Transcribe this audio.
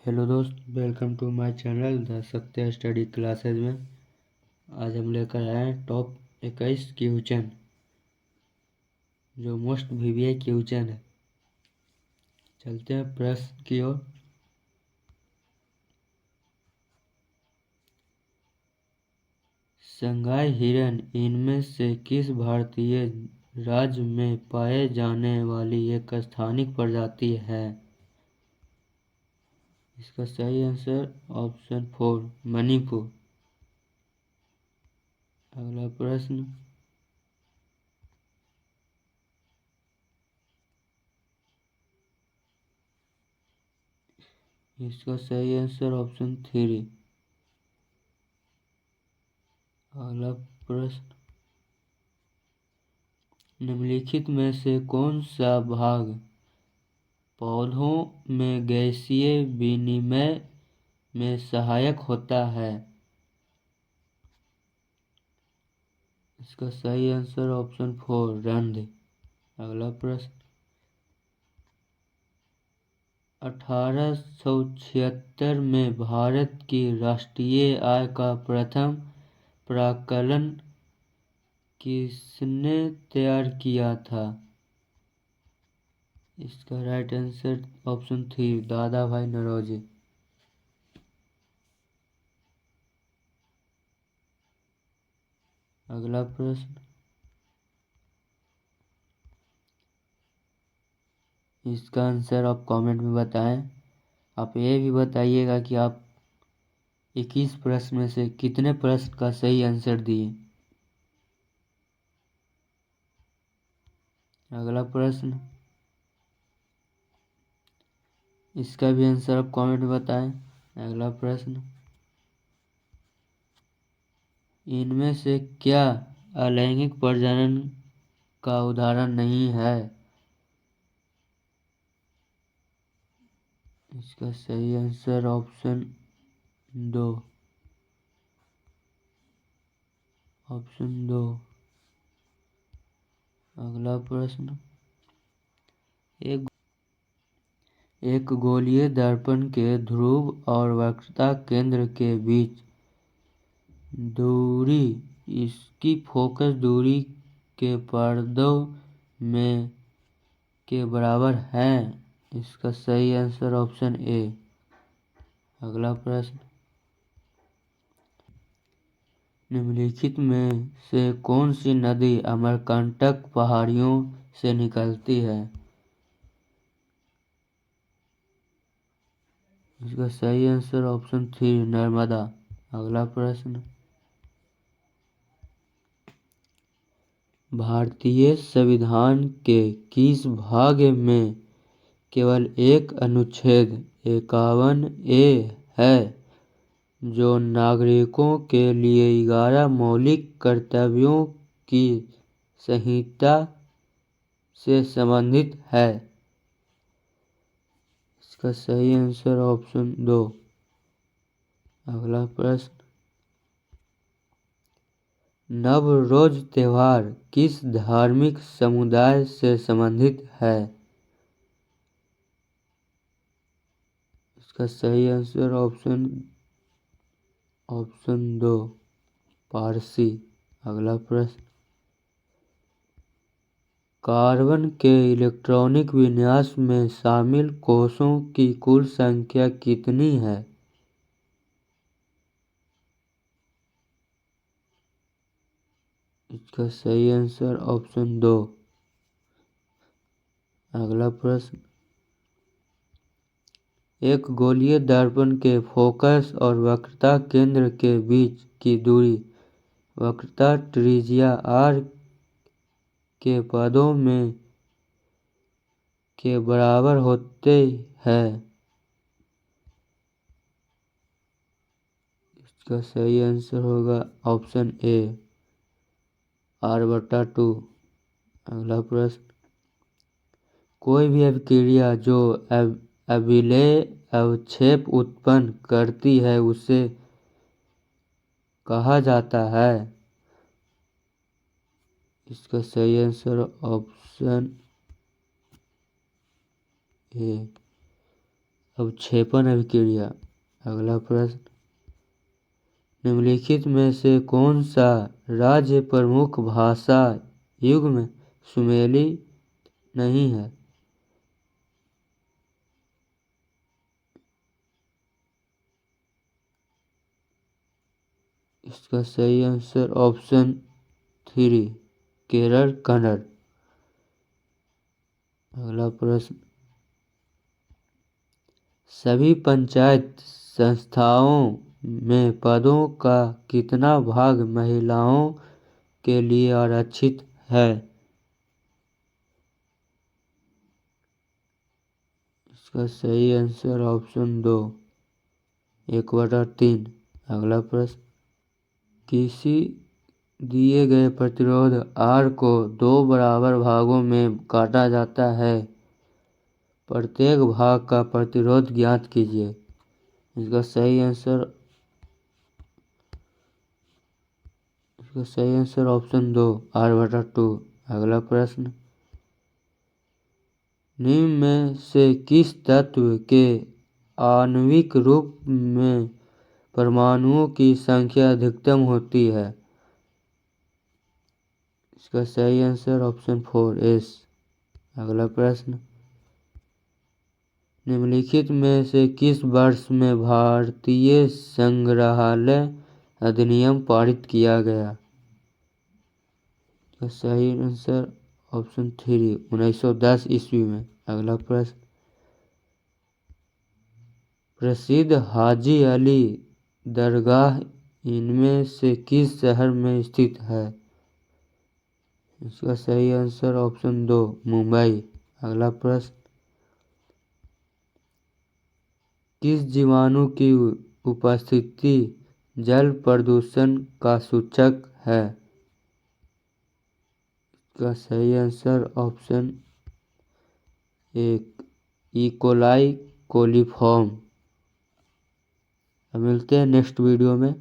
Hello दोस्त, welcome to my channel the Satya study classes में। आज हम लेकर आए हैं टॉप 21 क्वेश्चन, जो मोस्ट वीवीआई क्वेश्चन है। चलते हैं प्रश्न की ओर। संगाई हिरन इनमें से किस भारतीय राज्य में पाए जाने वाली एक स्थानिक प्रजाति है? इसका सही आंसर ऑप्शन 4 मणिपुर। अगला प्रश्न, इसका सही आंसर ऑप्शन 3। अगला प्रश्न, निम्नलिखित में से कौन सा भाग पौधों में गैसीय विनिमय में सहायक होता है? इसका सही आंसर ऑप्शन 4 रंध्र। अगला प्रश्न, 1876 में भारत की राष्ट्रीय आय का प्रथम प्राक्कलन किसने तैयार किया था? इसका राइट आंसर ऑप्शन 3 दादा भाई नौरोजी। अगला प्रश्न, इसका आंसर आप कमेंट में बताएं। आप ये भी बताइएगा कि आप 21 प्रश्न में से कितने प्रश्न का सही आंसर दिए। अगला प्रश्न, इसका भी आंसर आप कमेंट में बताएं। अगला प्रश्न, इनमें से क्या अलैंगिक प्रजनन का उदाहरण नहीं है? इसका सही आंसर ऑप्शन 2। अगला प्रश्न, एक गोलीय दर्पण के ध्रुव और वक्रता केंद्र के बीच दूरी इसकी फोकस दूरी के पर्दों में के बराबर है। इसका सही आंसर ऑप्शन ए। अगला प्रश्न, निम्नलिखित में से कौन सी नदी अमरकंटक पहाड़ियों से निकलती है? इसका सही आंसर ऑप्शन 3 नर्मदा। अगला प्रश्न, भारतीय संविधान के किस भाग में केवल एक अनुच्छेद 51A है, जो नागरिकों के लिए 11 मौलिक कर्तव्यों की संहिता से संबंधित है? इसका सही आंसर ऑप्शन 2। अगला प्रश्न, नवरोज त्योहार किस धार्मिक समुदाय से संबंधित है? इसका सही आंसर ऑप्शन 2 पारसी। अगला प्रश्न, कार्बन के इलेक्ट्रॉनिक विन्यास में शामिल कोषों की कुल संख्या कितनी है? इसका सही आंसर ऑप्शन 2। अगला प्रश्न, एक गोलीय दर्पण के फोकस और वक्रता केंद्र के बीच की दूरी वक्रता त्रिज्या r के पदों में के बराबर होते हैं। इसका सही आंसर होगा ऑप्शन ए r/2। अगला प्रश्न, कोई भी अभिक्रिया जो अविलेय अवक्षेप उत्पन्न करती है उसे कहा जाता है? इसका सही आंसर ऑप्शन ए अवक्षेपण अभिक्रिया। अगला प्रश्न, निम्नलिखित में से कौन सा राज्य प्रमुख भाषा युग्म सुमेली नहीं है? इसका सही आंसर ऑप्शन 3 केरल कन्नड़। अगला प्रश्न, सभी पंचायत संस्थाओं में पदों का कितना भाग महिलाओं के लिए आरक्षित है? इसका सही आंसर ऑप्शन 2 1/3। अगला प्रश्न, किसी दिए गए प्रतिरोध R को 2 बराबर भागों में काटा जाता है, प्रत्येक भाग का प्रतिरोध ज्ञात कीजिए। इसका सही आंसर ऑप्शन 2 R/2। अगला प्रश्न, निम्न में से किस तत्व के आणविक रूप में परमाणुओं की संख्या अधिकतम होती है? इसका सही आंसर ऑप्शन 4 S। अगला प्रश्न, निम्नलिखित में से किस वर्ष में भारतीय संग्रहालय अधिनियम पारित किया गया? इसका सही आंसर ऑप्शन 3 1910 ईस्वी में। अगला प्रश्न, प्रसिद्ध हाजी अली दरगाह इनमें से किस शहर में स्थित है? इसका सही आंसर ऑप्शन 2 मुंबई। अगला प्रश्न, किस जीवाणु की उपस्थिति जल प्रदूषण का सूचक है? इसका सही आंसर ऑप्शन 1 इकोलाई कोलीफॉर्म। मिलते हैं नेक्स्ट वीडियो में।